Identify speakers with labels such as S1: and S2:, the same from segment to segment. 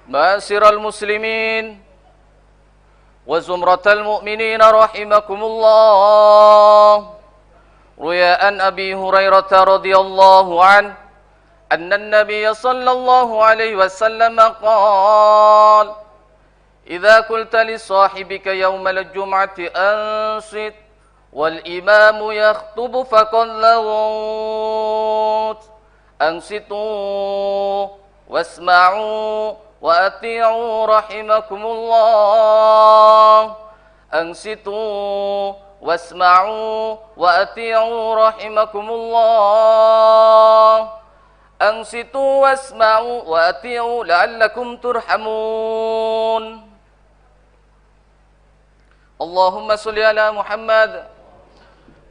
S1: معاشر المسلمين وزمرة المؤمنين رحمكم الله. روي عن أبي هريرة رضي الله عنه أن النبي صلى الله عليه وسلم قال: إذا قلت لصاحبك يوم الجمعة أنصت والإمام يخطب فقل لغوت أنصتوا واسمعوا وأطيعوا رحمكم الله. أنصتوا واسمعوا وأطيعوا رحمكم الله. أنصتوا واسمعوا وأطيعوا لعلكم ترحمون. اللهم صل على محمد.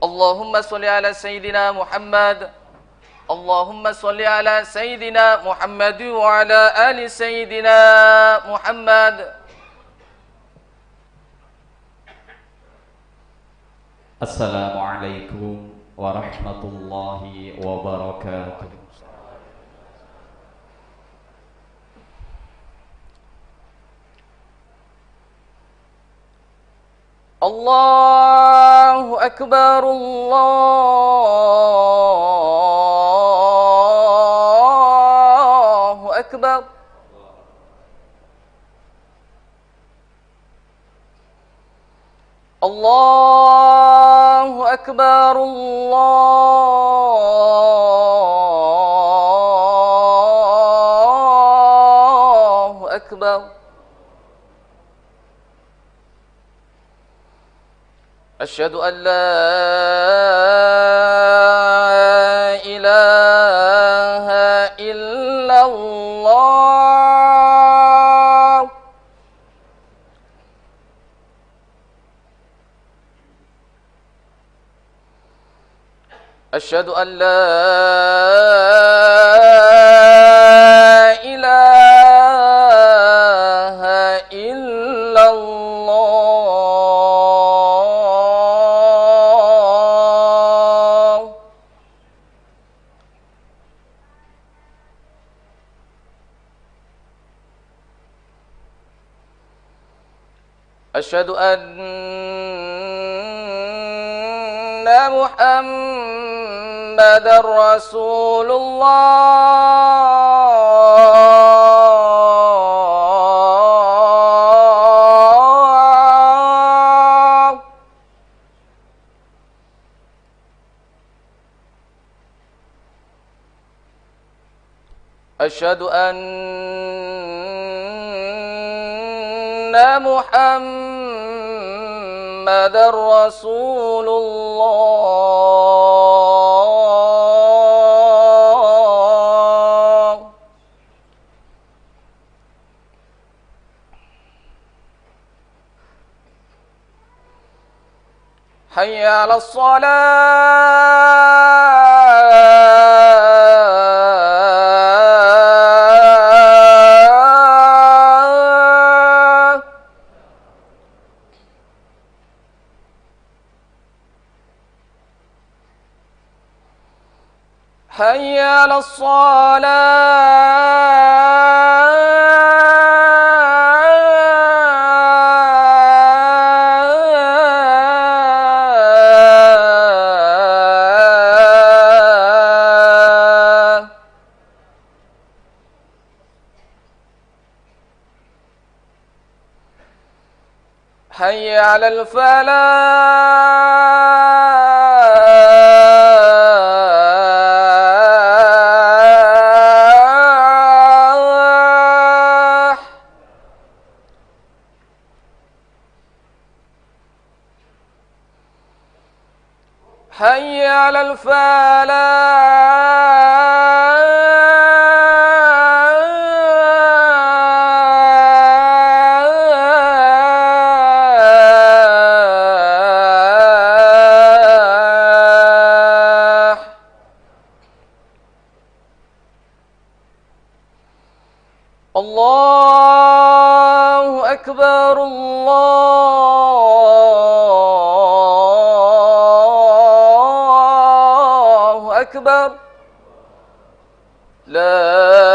S1: اللهم صل على سيدنا محمد. اللهم صل على سيدنا محمد وعلى آل سيدنا محمد.
S2: Assalamualaikum warahmatullahi wabarakatuh.
S1: Allahu Akbar, Allahu Akbar. Allahu Akbar, Allahu Akbar. أشهد أن لا إله إلا الله. أشهد أن لا إله إلا الله. أشهد أن محمد رسول الله. أشهد أن محمد رسول الله. حي على الصلاة. حي على الصلاة. حي على الفلاح. حي على الفلاح. الله أكبر، الله أكبر. لا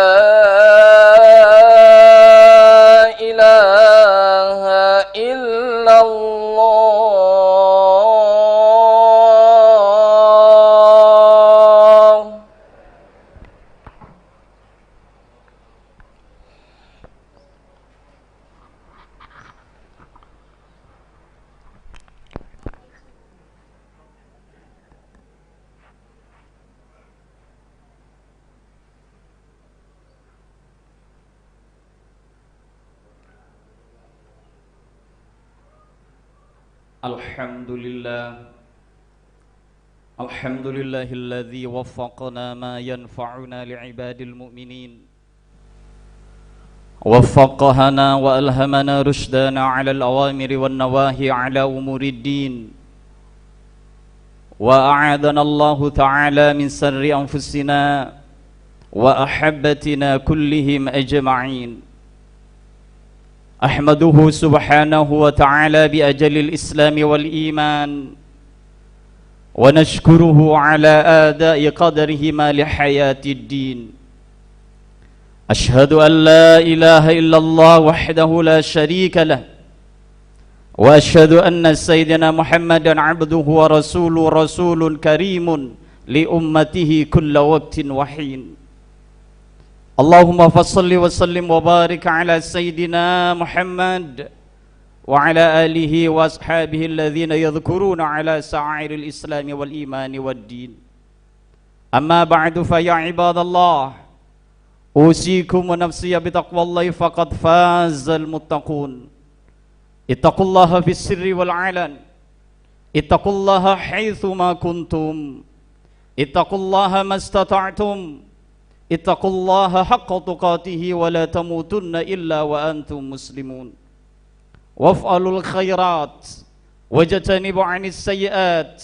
S2: الحمد لله الحمد لله الذي وفقنا ما ينفعنا لعباد المؤمنين وفقهنا وألهمنا رشدنا على الأوامر والنواهي على أمور الدين وأعاذنا الله تعالى من شر أنفسنا وأحبتنا كلهم أجمعين أحمده سبحانه وتعالى بأجل الإسلام والإيمان ونشكره على آداء قدرهما لحياة الدين أشهد أن لا إله إلا الله وحده لا شريك له وأشهد أن سيدنا محمدا عبده ورسوله رسول كريم لأمته كل وقت وحين اللهم فصل وسلم وبارك على سيدنا محمد وعلى آله وأصحابه الذين يذكرون على سعائر الإسلام والإيمان والدين أما بعد فيا عباد الله أوصيكم ونفسي بتقوى الله فقد فاز المتقون اتقوا الله في السر والعلن اتقوا الله حيثما كنتم اتقوا الله ما استطعتم اتقوا الله حق تقاته ولا تموتن إلا وأنتم مسلمون وافعلوا الخيرات واجتنبوا عن السيئات.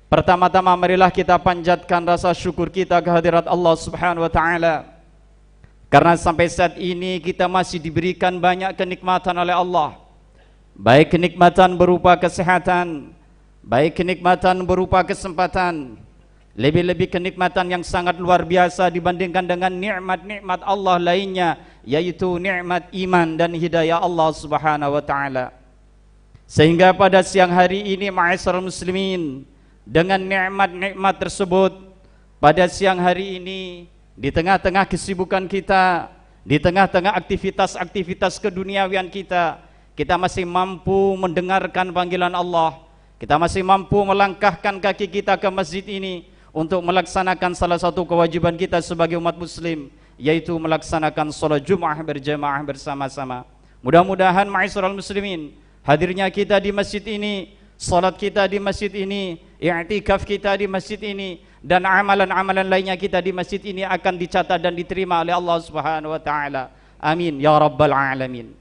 S2: Pertama-tama marilah kita panjatkan rasa syukur kita kehadirat Allah Subhanahu wa taala. Karena sampai saat ini kita masih diberikan banyak kenikmatan oleh Allah. Baik kenikmatan berupa kesehatan, baik kenikmatan berupa kesempatan, lebih-lebih kenikmatan yang sangat luar biasa dibandingkan dengan nikmat-nikmat Allah lainnya, yaitu nikmat iman dan hidayah Allah Subhanahu wa taala. Sehingga pada siang hari ini ma'asyiral muslimin, dengan nikmat-nikmat tersebut, pada siang hari ini di tengah-tengah kesibukan kita, di tengah-tengah aktivitas-aktivitas keduniawian kita, kita masih mampu mendengarkan panggilan Allah. Kita masih mampu melangkahkan kaki kita ke masjid ini untuk melaksanakan salah satu kewajiban kita sebagai umat muslim, yaitu melaksanakan sholat Jum'ah berjamaah bersama-sama. Mudah-mudahan ma'asyiral muslimin, hadirnya kita di masjid ini, salat kita di masjid ini, i'tikaf kita di masjid ini, dan amalan-amalan lainnya kita di masjid ini akan dicatat dan diterima oleh Allah Subhanahu wa taala. Amin ya rabbal alamin.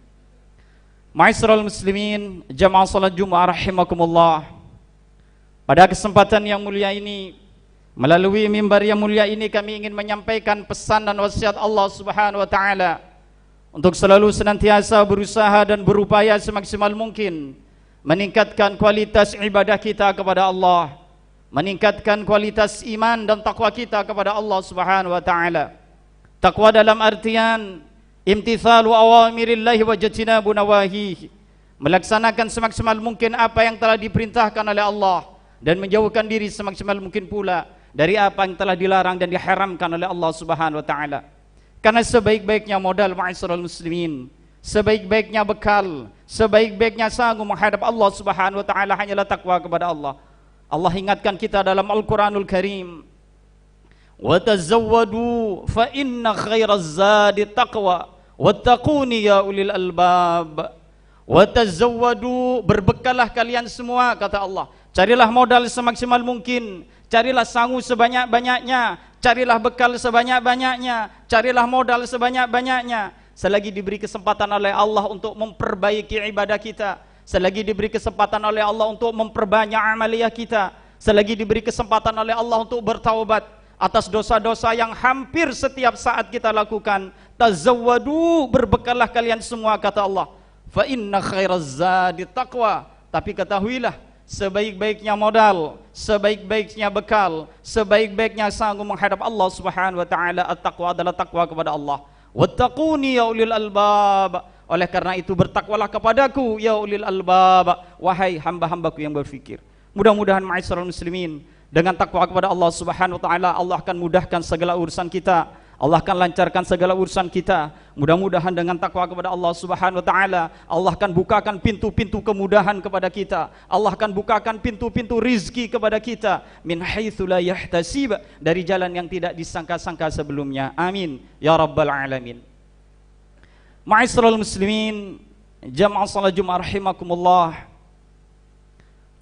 S2: Ma'asyiral muslimin, jamaah salat Jumat rahimakumullah. Pada kesempatan yang mulia ini, melalui mimbar yang mulia ini, kami ingin menyampaikan pesan dan wasiat Allah Subhanahu wa taala untuk selalu senantiasa berusaha dan berupaya semaksimal mungkin meningkatkan kualitas ibadah kita kepada Allah, meningkatkan kualitas iman dan takwa kita kepada Allah Subhanahu wa taala. Takwa dalam artian imtithalu awamirillahi wa jtinabu nawahihi, melaksanakan semaksimal mungkin apa yang telah diperintahkan oleh Allah dan menjauhkan diri semaksimal mungkin pula dari apa yang telah dilarang dan diharamkan oleh Allah Subhanahu wa taala. Karena sebaik-baiknya modal ma'asyiral muslimin, sebaik-baiknya bekal, sebaik-baiknya sanggup menghadap Allah Subhanahu wa taala hanyalah takwa kepada Allah. Allah ingatkan kita dalam Al-Qur'anul Karim, "Wa tazawwadu fa inna khairaz zadi taqwa wattaquni ya ulil albab." Wa tazawwadu, berbekallah kalian semua, kata Allah. Carilah modal semaksimal mungkin, carilah sangu sebanyak-banyaknya, carilah bekal sebanyak-banyaknya, carilah modal sebanyak-banyaknya. Selagi diberi kesempatan oleh Allah untuk memperbaiki ibadah kita, selagi diberi kesempatan oleh Allah untuk memperbanyak amaliyah kita, selagi diberi kesempatan oleh Allah untuk bertaubat atas dosa-dosa yang hampir setiap saat kita lakukan, tazawwadu, berbekallah kalian semua, kata Allah. Fa inna khairaz zadi taqwa, tapi ketahuilah, sebaik-baiknya modal, sebaik-baiknya bekal, sebaik-baiknya sanggup menghadap Allah Subhanahu wa taala, at-taqwa adalah takwa kepada Allah. Wattaquni ya ulil albab, oleh karena itu bertakwalah kepadaku ya ulil albab, wahai hamba-hambaku yang berfikir. Mudah-mudahan ma'asyiral muslimin, dengan takwa kepada Allah Subhanahu wa taala, Allah akan mudahkan segala urusan kita, Allah akan lancarkan segala urusan kita. Mudah-mudahan dengan takwa kepada Allah Subhanahu wa taala, Allah akan bukakan pintu-pintu kemudahan kepada kita. Allah akan bukakan pintu-pintu rizki kepada kita, min haitsu la yahtasib, dari jalan yang tidak disangka-sangka sebelumnya. Amin ya rabbal alamin. Ma'asyiral muslimin, Jamaah salat Jumat rahimakumullah.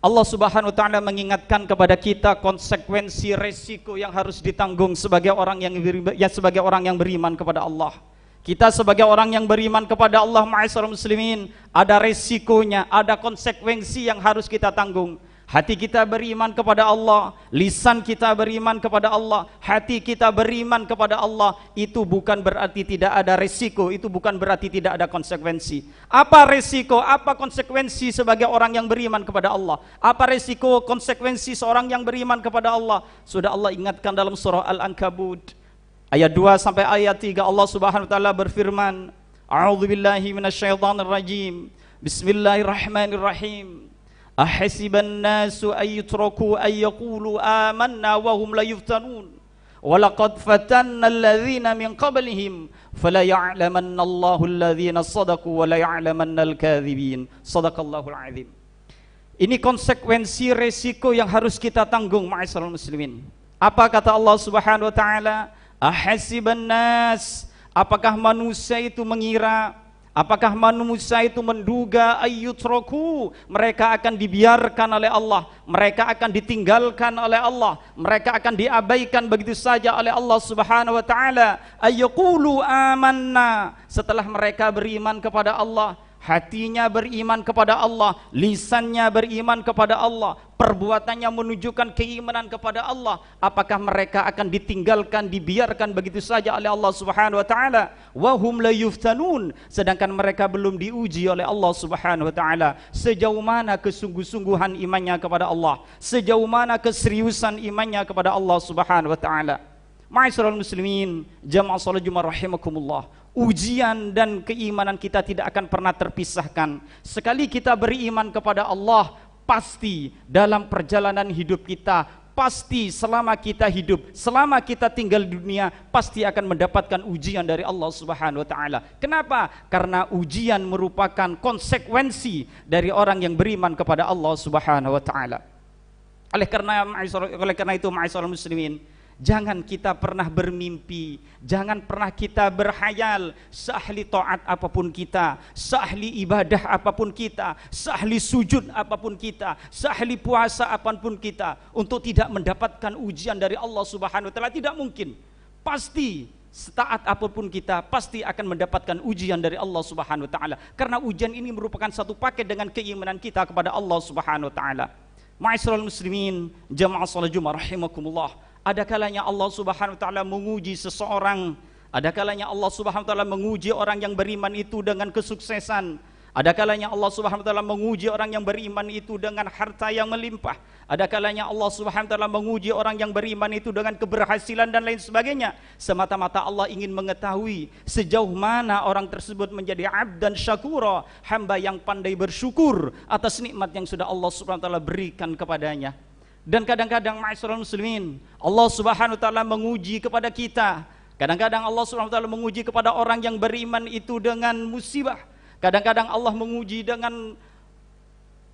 S2: Allah Subhanahu wa taala mengingatkan kepada kita konsekuensi resiko yang harus ditanggung sebagai orang yang beriman kepada Allah. Kita sebagai orang yang beriman kepada Allah, ma'asyiral muslimin, ada resikonya, ada konsekuensi yang harus kita tanggung. Hati kita beriman kepada Allah, lisan kita beriman kepada Allah, hati kita beriman kepada Allah, itu bukan berarti tidak ada resiko, itu bukan berarti tidak ada konsekuensi. Apa resiko, apa konsekuensi sebagai orang yang beriman kepada Allah? Apa resiko, konsekuensi seorang yang beriman kepada Allah? Sudah Allah ingatkan dalam surah Al-Ankabut ayat 2 sampai ayat 3. Allah Subhanahu wa taala berfirman, A'udzubillahi minasyaitonirrajim. Bismillahirrahmanirrahim. Ahasiban nasu ayyutraku ayyaqulu amanna wa hum la yuftanun walaqad fatanna alladhina min qablihim fala ya'lamanna Allahu alladhina sadaqu wa la ya'lamanna al-kadhibin. Shadaqallahul azim. Ini konsekuensi resiko yang harus kita tanggung, ma'asyiral muslimin. Apa kata Allah Subhanahu wa taala? Ahasiban nas, apakah manusia itu mengira, apakah manusia itu menduga ayyutraku, mereka akan dibiarkan oleh Allah, mereka akan ditinggalkan oleh Allah, mereka akan diabaikan begitu saja oleh Allah Subhanahu wa taala. Ayyaqulu amanna, setelah mereka beriman kepada Allah, hatinya beriman kepada Allah, lisannya beriman kepada Allah, perbuatannya menunjukkan keimanan kepada Allah, apakah mereka akan ditinggalkan, dibiarkan begitu saja oleh Allah Subhanahu wa taala? Wa hum la yuftanun, sedangkan mereka belum diuji oleh Allah Subhanahu wa taala. Sejauh mana kesungguh-sungguhan imannya kepada Allah, sejauh mana keseriusan imannya kepada Allah Subhanahu wa taala. Ma'asyiral muslimin, jamaah salat Jumat rahimakumullah. Ujian dan keimanan kita tidak akan pernah terpisahkan. Sekali kita beriman kepada Allah, pasti dalam perjalanan hidup kita, pasti selama kita hidup, selama kita tinggal di dunia, pasti akan mendapatkan ujian dari Allah Subhanahu wa taala. Kenapa? Karena ujian merupakan konsekuensi dari orang yang beriman kepada Allah Subhanahu wa taala. Oleh karena itu, ma'asyiral muslimin, jangan kita pernah bermimpi, jangan pernah kita berhayal seahli taat apapun kita, seahli ibadah apapun kita, seahli sujud apapun kita, seahli puasa apapun kita, untuk tidak mendapatkan ujian dari Allah Subhanahu wa taala. Tidak mungkin. Pasti setaat apapun kita, pasti akan mendapatkan ujian dari Allah Subhanahu wa taala. Karena ujian ini merupakan satu paket dengan keimanan kita kepada Allah Subhanahu wa taala. Ma'asyiral muslimin, jamaah salat Jumat rahimakumullah. Ada kalanya Allah Subhanahu wa taala menguji seseorang, ada kalanya Allah Subhanahu wa taala menguji orang yang beriman itu dengan kesuksesan, ada kalanya Allah Subhanahu wa taala menguji orang yang beriman itu dengan harta yang melimpah, ada kalanya Allah Subhanahu wa taala menguji orang yang beriman itu dengan keberhasilan dan lain sebagainya. Semata-mata Allah ingin mengetahui sejauh mana orang tersebut menjadi abdan syakura, hamba yang pandai bersyukur atas nikmat yang sudah Allah Subhanahu wa taala berikan kepadanya. Dan kadang-kadang, ma'asyiral muslimin, Allah Subhanahu wa taala menguji kepada kita. Kadang-kadang Allah Subhanahu wa taala menguji kepada orang yang beriman itu dengan musibah. Kadang-kadang Allah menguji dengan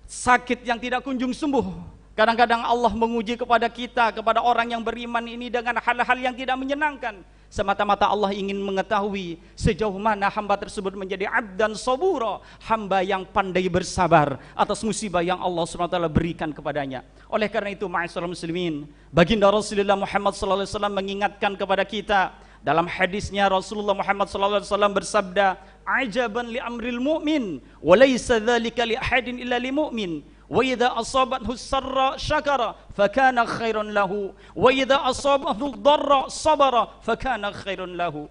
S2: sakit yang tidak kunjung sembuh. Kadang-kadang Allah menguji kepada kita, kepada orang yang beriman ini dengan hal-hal yang tidak menyenangkan. Semata-mata Allah ingin mengetahui sejauh mana hamba tersebut menjadi abdan sabura, hamba yang pandai bersabar atas musibah yang Allah SWT berikan kepadanya. Oleh karena itu, ma'asyiral muslimin, baginda Rasulullah Muhammad sallallahu alaihi wasallam mengingatkan kepada kita. Dalam hadisnya Rasulullah Muhammad sallallahu alaihi wasallam bersabda, "Ajaban li amril mu'min, wa laysa dzalika li ahadin illa li mu'min. Wa idza asabathu sarra syakara fakana khairan lahu wa idza asabathu dharra sabara fakana khairan lahu."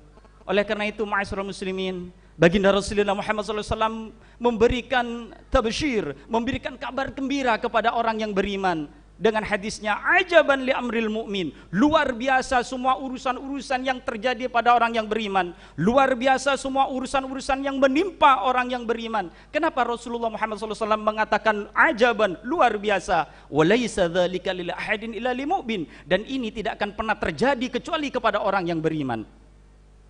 S2: Oleh karena itu, ma'asyiral muslimin, baginda Rasulullah Muhammad SAW memberikan tabsyir, memberikan kabar gembira kepada orang yang beriman dengan hadisnya, ajaban li amril mu'min, luar biasa semua urusan-urusan yang terjadi pada orang yang beriman, luar biasa semua urusan-urusan yang menimpa orang yang beriman. Kenapa Rasulullah Muhammad SAW mengatakan ajaban, luar biasa? Walaysa dzalika lil ahadin illa lil mu'min, dan ini tidak akan pernah terjadi kecuali kepada orang yang beriman.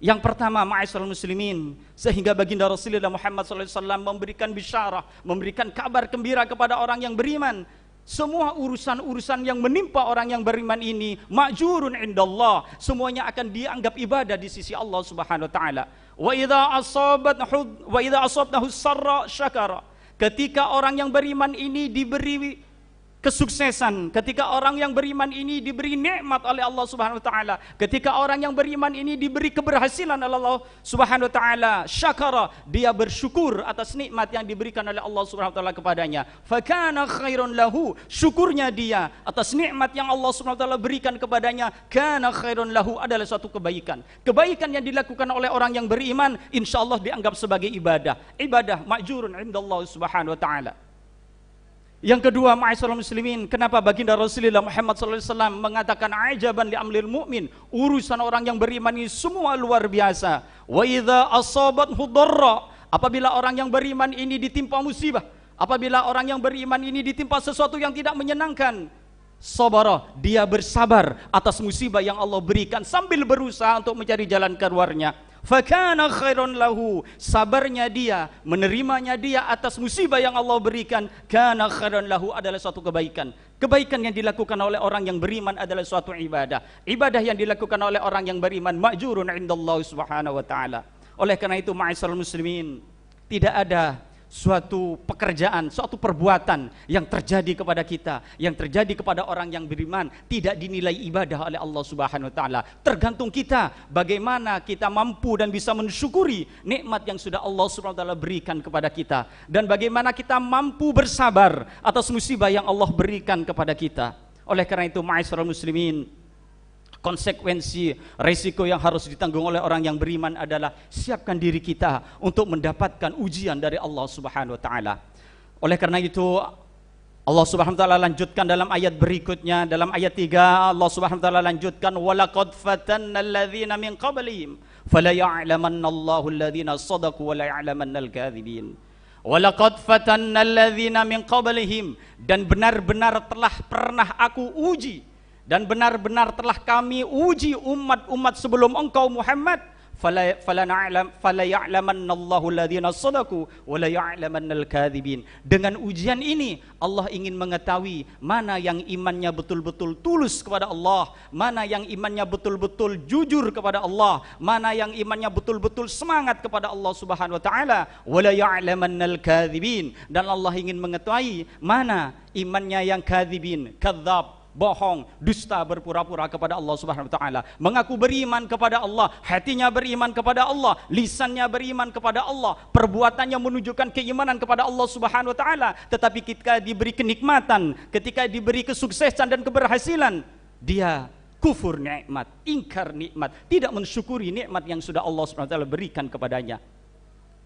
S2: Yang pertama, ma'asyiral muslimin, sehingga baginda Rasulullah Muhammad SAW memberikan bisyarah, memberikan kabar gembira kepada orang yang beriman. Semua urusan-urusan yang menimpa orang yang beriman ini ma'jurun indallah, semuanya akan dianggap ibadah di sisi Allah Subhanahu wa taala. Wa idza asabnahu sarra syakara. Ketika orang yang beriman ini diberi kesuksesan, ketika orang yang beriman ini diberi nikmat oleh Allah Subhanahu wa taala, ketika orang yang beriman ini diberi keberhasilan oleh Allah Subhanahu wa taala, syakara, dia bersyukur atas nikmat yang diberikan oleh Allah Subhanahu wa taala kepadanya. Fakana khairun lahu, syukurnya dia atas nikmat yang Allah Subhanahu wa taala berikan kepadanya, kana khairun lahu, adalah suatu kebaikan. Kebaikan yang dilakukan oleh orang yang beriman insyaallah dianggap sebagai ibadah. Ibadah ma'jurun indallah Subhanahu wa taala. Yang kedua, ma'asyiral muslimin, kenapa baginda Rasulullah Muhammad SAW mengatakan ajaban li amlil mu'min, urusan orang yang beriman ini semua luar biasa. Wa idza asabathu dharra, apabila orang yang beriman ini ditimpa musibah, apabila orang yang beriman ini ditimpa sesuatu yang tidak menyenangkan, sabara, dia bersabar atas musibah yang Allah berikan sambil berusaha untuk mencari jalan keluarnya. Fakana khairun lahu, sabarnya dia, menerimanya dia atas musibah yang Allah berikan, kana khairun lahu, adalah suatu kebaikan. Kebaikan yang dilakukan oleh orang yang beriman adalah suatu ibadah. Ibadah yang dilakukan oleh orang yang beriman ma'jurun indallah Subhanahu wa taala. Oleh karena itu, ma'asyiral muslimin, tidak ada suatu pekerjaan, suatu perbuatan yang terjadi kepada kita, yang terjadi kepada orang yang beriman tidak dinilai ibadah oleh Allah Subhanahu wa taala. Tergantung kita bagaimana kita mampu dan bisa mensyukuri nikmat yang sudah Allah Subhanahu wa taala berikan kepada kita, dan bagaimana kita mampu bersabar atas musibah yang Allah berikan kepada kita. Oleh karena itu, ma'asyiral muslimin, konsekuensi resiko yang harus ditanggung oleh orang yang beriman adalah siapkan diri kita untuk mendapatkan ujian dari Allah Subhanahu wa taala. Oleh karena itu, Allah Subhanahu wa taala lanjutkan dalam ayat berikutnya, dalam ayat 3 Allah Subhanahu wa taala lanjutkan, walaqad fatanna alladzina min qablihim fala ya'lamannallahu alladzina shadaqu wa la ya'lamannal kadzibin. Walaqad fatanna alladzina min qablihim, dan benar-benar telah pernah aku uji, dan benar-benar telah kami uji umat-umat sebelum engkau Muhammad. Fala ya'lamannallahu alladhina shadaqu wa la ya'lamannal kadzibin. Dengan ujian ini Allah ingin mengetahui mana yang imannya betul-betul tulus kepada Allah, mana yang imannya betul-betul jujur kepada Allah, mana yang imannya betul-betul semangat kepada Allah Subhanahu wa taala. Wa la ya'lamannal kadzibin, dan Allah ingin mengetahui mana imannya yang kadzibin, kadzab, bohong, dusta, berpura-pura kepada Allah Subhanahu wa taala. Mengaku beriman kepada Allah, hatinya beriman kepada Allah, lisannya beriman kepada Allah, perbuatannya menunjukkan keimanan kepada Allah Subhanahu wa taala, tetapi ketika diberi kenikmatan, ketika diberi kesuksesan dan keberhasilan, dia kufur nikmat, ingkar nikmat, tidak mensyukuri nikmat yang sudah Allah Subhanahu wa taala berikan kepadanya.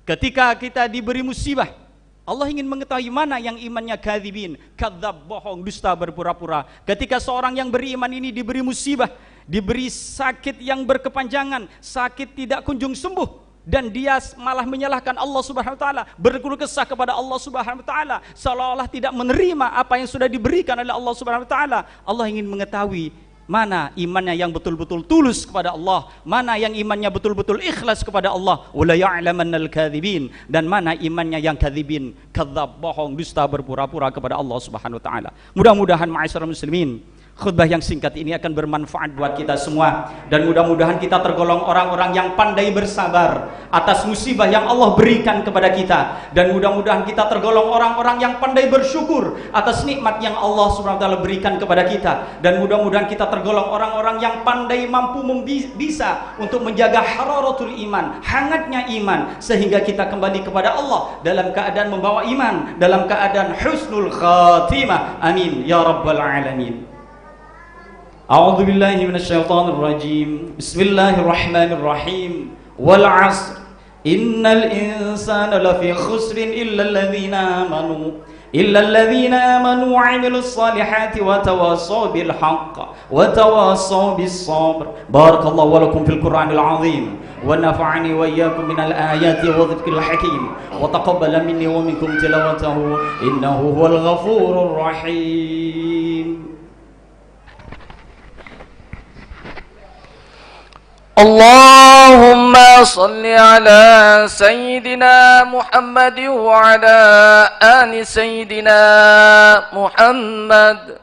S2: Ketika kita diberi musibah, Allah ingin mengetahui mana yang imannya kadzibin, kadzab, bohong, dusta, berpura-pura. Ketika seorang yang beriman ini diberi musibah, diberi sakit yang berkepanjangan, sakit tidak kunjung sembuh, dan dia malah menyalahkan Allah Subhanahu wa taala, berkeluh kesah kepada Allah Subhanahu wa taala, seolah-olah tidak menerima apa yang sudah diberikan oleh Allah Subhanahu wa taala. Allah ingin mengetahui mana imannya yang betul-betul tulus kepada Allah, mana yang imannya betul-betul ikhlas kepada Allah. Wala ya'lamannal kadzibin, dan mana imannya yang kadzibin, kadzab, bohong, dusta, berpura-pura kepada Allah Subhanahu wa taala. Mudah-mudahan ma'asyiral muslimin, khutbah yang singkat ini akan bermanfaat buat kita semua, dan mudah-mudahan kita tergolong orang-orang yang pandai bersabar atas musibah yang Allah berikan kepada kita, dan mudah-mudahan kita tergolong orang-orang yang pandai bersyukur atas nikmat yang Allah Subhanahu wa taala berikan kepada kita, dan mudah-mudahan kita tergolong orang-orang yang pandai mampu bisa untuk menjaga hararatul iman, hangatnya iman, sehingga kita kembali kepada Allah dalam keadaan membawa iman, dalam keadaan husnul khatimah. Amin ya rabbal alamin. A'udzu billahi minasyaitonir rajim. Bismillahirrahmanirrahim. Wal 'asr. Innal insana lafi khusrin illa alladhina amanu wa 'amilus salihati wa tawassaw bil haqq wa tawassaw bis sabr. Barakallahu wa lakum fil Qur'anil 'azim wa nafa'ani wa iyyakum minal ayati wa dhikril hakim wa taqabbala minni wa minkum tilawatahu innahu huwal ghafurur rahim.
S1: اللهم صل على سيدنا محمد وعلى آل سيدنا محمد.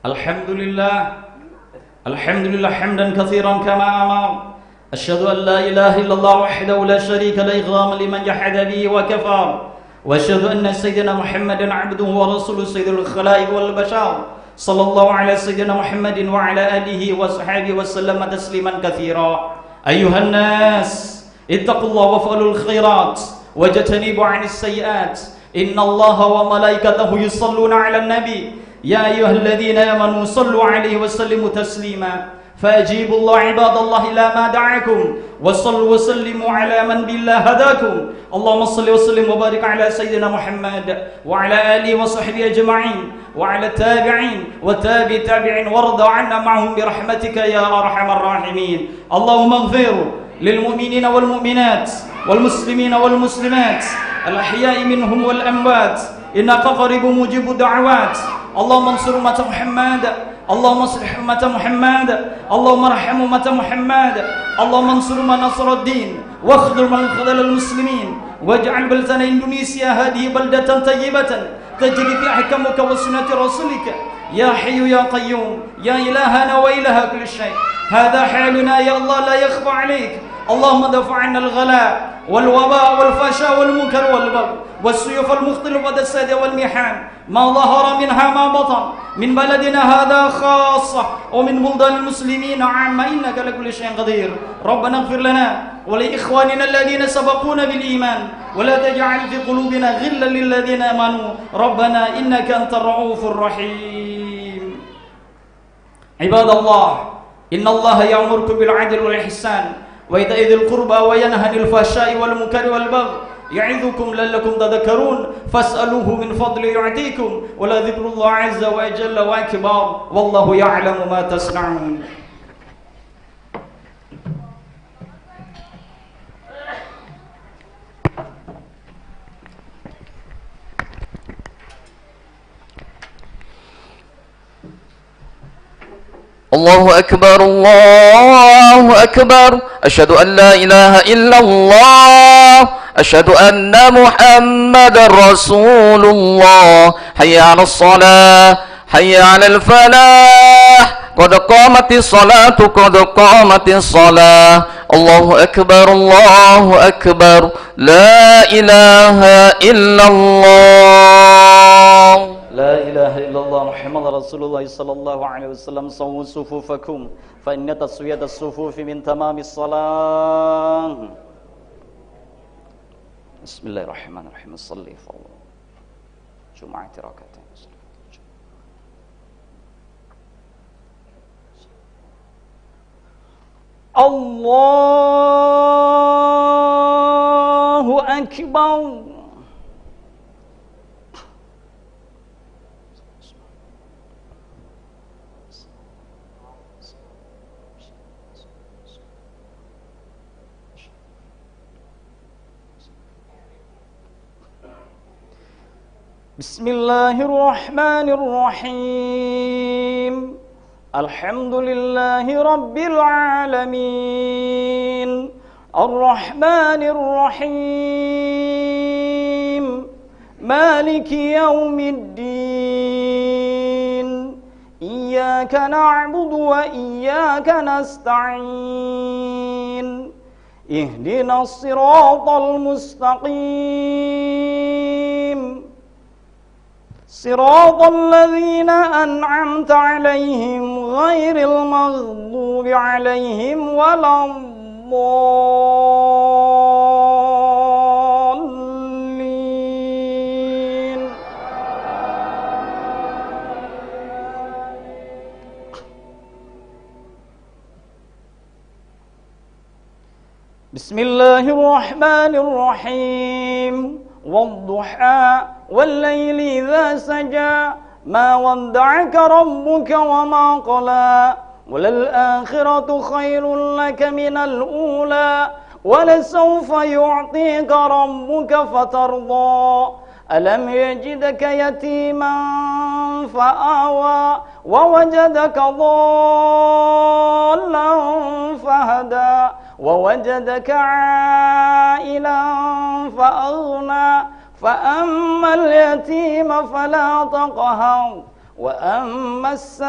S2: الحمد لله حمدا كثيرا كما أمر. أشهد أن لا إله إلا الله وحده لا شريك له إغراما لمن جحد به وكفر، وأشهد أن سيدنا محمدا عبده ورسوله سيد الخلائق والبشر، صلى الله على سيدنا محمد وعلى آله وصحبه وسلم تسليما كثيرا. أيها الناس اتقوا الله وافعلوا الخيرات واجتنبوا عن السيئات، إن الله وملائكته يصلون على النبي يا أيها الذين آمنوا صلوا عليه وسلموا تسليما. فأجيبوا الله عباد الله إلى ما دعاكم، وصلوا وسلموا على من بالله هداكم. اللهم صل وسلم وبارك على سيدنا محمد وعلى آله وصحبه أجمعين، وعلى التابعين وتابع التابعين، وارض عنا معهم برحمتك يا أرحم الراحمين. اللهم اغفر للمؤمنين والمؤمنات والمسلمين والمسلمات الأحياء منهم والأموات، إنك قريب مجيب الدعوات. اللهم انصر أمة محمد، اللهم اصلح أمة محمد، اللهم ارحم أمة محمد، اللهم انصر من نصر الدين واخذل من خذل المسلمين، واجعل بلدنا إندونيسيا هذه بلدة طيبة تجري في أحكامك وسنة رسولك يا حي يا قيوم يا إلهنا وإله كل شيء. هذا حالنا يا الله لا يخفى عليك. اللهم دفع عنا الغلاء والوباء والفحشاء والمنكر والبغي والسيوف المختلفة والسيد والمحن، ما ظهر منها ما بطن، من بلدنا هذا خاصة ومن بلدان المسلمين عامة، إنك لكل شيء قدير. ربنا اغفر لنا ولإخواننا الذين سبقونا بالإيمان، ولا تجعل في قلوبنا غلا للذين آمنوا ربنا إنك أنت الرؤوف الرحيم. عباد الله، إن الله يأمركم بالعدل والإحسان وإيتاء ذي القربى وينهى عن الفحشاء والمنكر والبغي يعظكم لعلكم تذكرون. فاسألوه من فضله يعطيكم، ولذكر الله عز وجل وأكبر، والله يعلم ما تصنعون.
S1: الله أكبر الله أكبر، أشهد أن لا إله إلا الله، أشهد أن محمد رسول الله. حي على الصلاة، حي على الفلاح، قد قامت الصلاة قد قامت الصلاة. الله أكبر الله أكبر، لا إله إلا الله.
S2: لا إله إلا الله محمد رسول الله صلى الله عليه وسلم. صووا صفوفكم فإن تسوية الصفوف من تمام الصلاة. بسم الله الرحمن الرحيم. صلي فضل جمعة ركعتين. الله أكبر. بسم الله الرحمن الرحيم. الحمد لله رب العالمين، الرحمن الرحيم، مالك يوم الدين، إياك نعبد وإياك نستعين، اهدنا الصراط المستقيم، صراط الذين أنعمت عليهم غير المغضوب عليهم ولا الضالين. بسم الله الرحمن الرحيم. والضحى والليل إذا سجى، ما ودعك ربك وما قلى، وللآخرة خير لك من الأولى،
S3: ولسوف يعطيك ربك فترضى ألم يجدك يتيما فآوى ووجدك ضالا فهدى ووجدك عائلا فأغنى فأما اليتيم فلا تقهر وأما السائل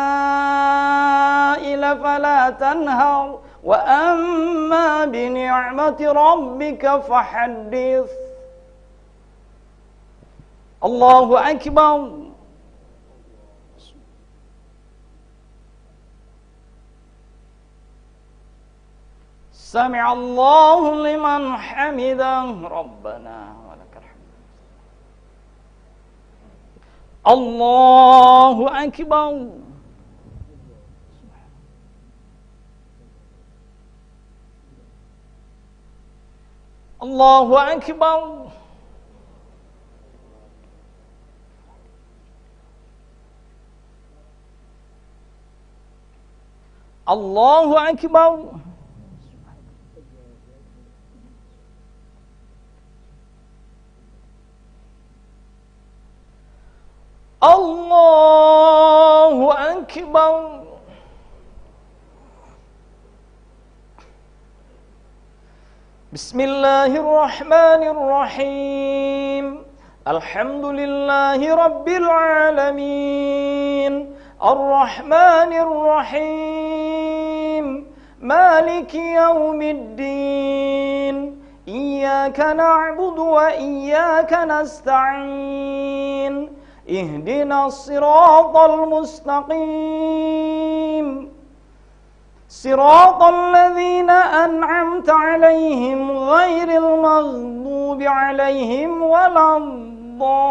S3: فلا تنهر وأما بنعمة ربك فحدث. الله أكبر. سمع الله لمن حمده ربنا ولك الحمد. الله أكبر. الله أكبر. الله أكبر. الله أكبر. بسم الله الرحمن الرحيم الحمد لله رب العالمين الرحمن الرحيم مالك يوم الدين إياك نعبد وإياك نستعين اهدنا الصراط المستقيم صراط الذين أنعمت عليهم غير المغضوب عليهم ولا الضالين.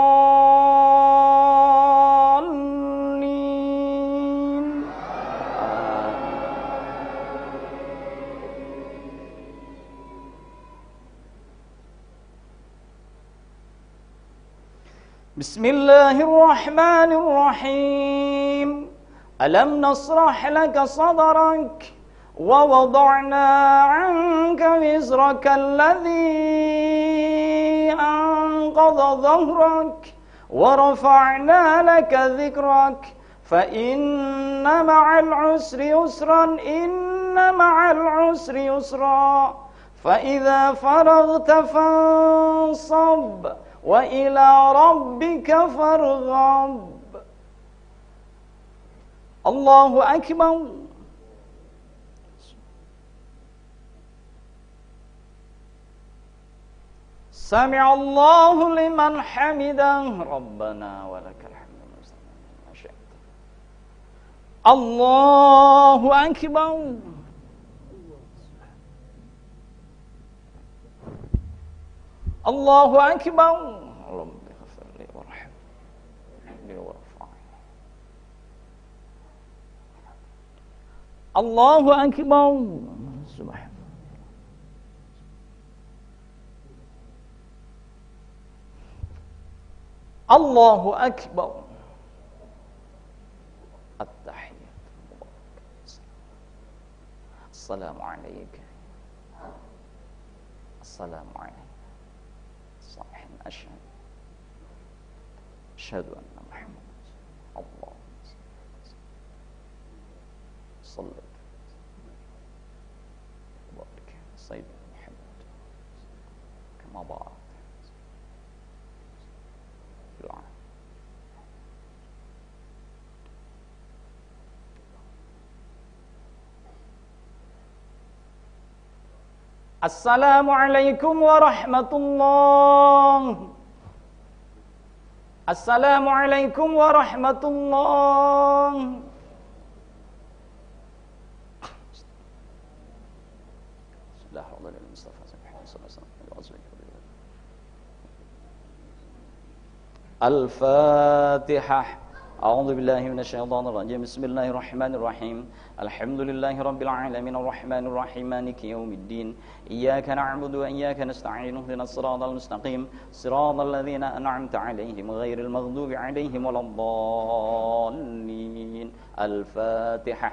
S3: بسم الله الرحمن الرحيم ألم نشرح لك صدرك ووضعنا عنك وزرك الذي أنقض ظهرك ورفعنا لك ذكرك فإن مع العسر يسرا إن مع العسر يسرا فإذا فرغت فانصب وإلى ربك فارغب. الله أكبر. سمع الله لمن حمده ربنا ولك الحمد. الله أكبر. الله أكبر. رب اغفر لي وارحمني وارفعني. الله أكبر. سبحان الله أكبر. التحيات السلام عليك السلام عليك صحيح أشهد أن محمد الله صلى وبارك سيدنا محمد كما بارك Assalamualaikum warahmatullahi. Assalamualaikum warahmatullahi. Al-Fatihah. A'udzu billahi minasyaitonir rajim. Bismillahirrahmanirrahim. Alhamdulillahi rabbil alamin arrahmanir rahim maliki yaumiddin. Iyyaka na'budu wa iyyaka nasta'in. Ihdinas siratal mustaqim. Siratal ladzina an'amta 'alaihim ghairil maghdubi 'alaihim waladdallin. Al-Fatihah.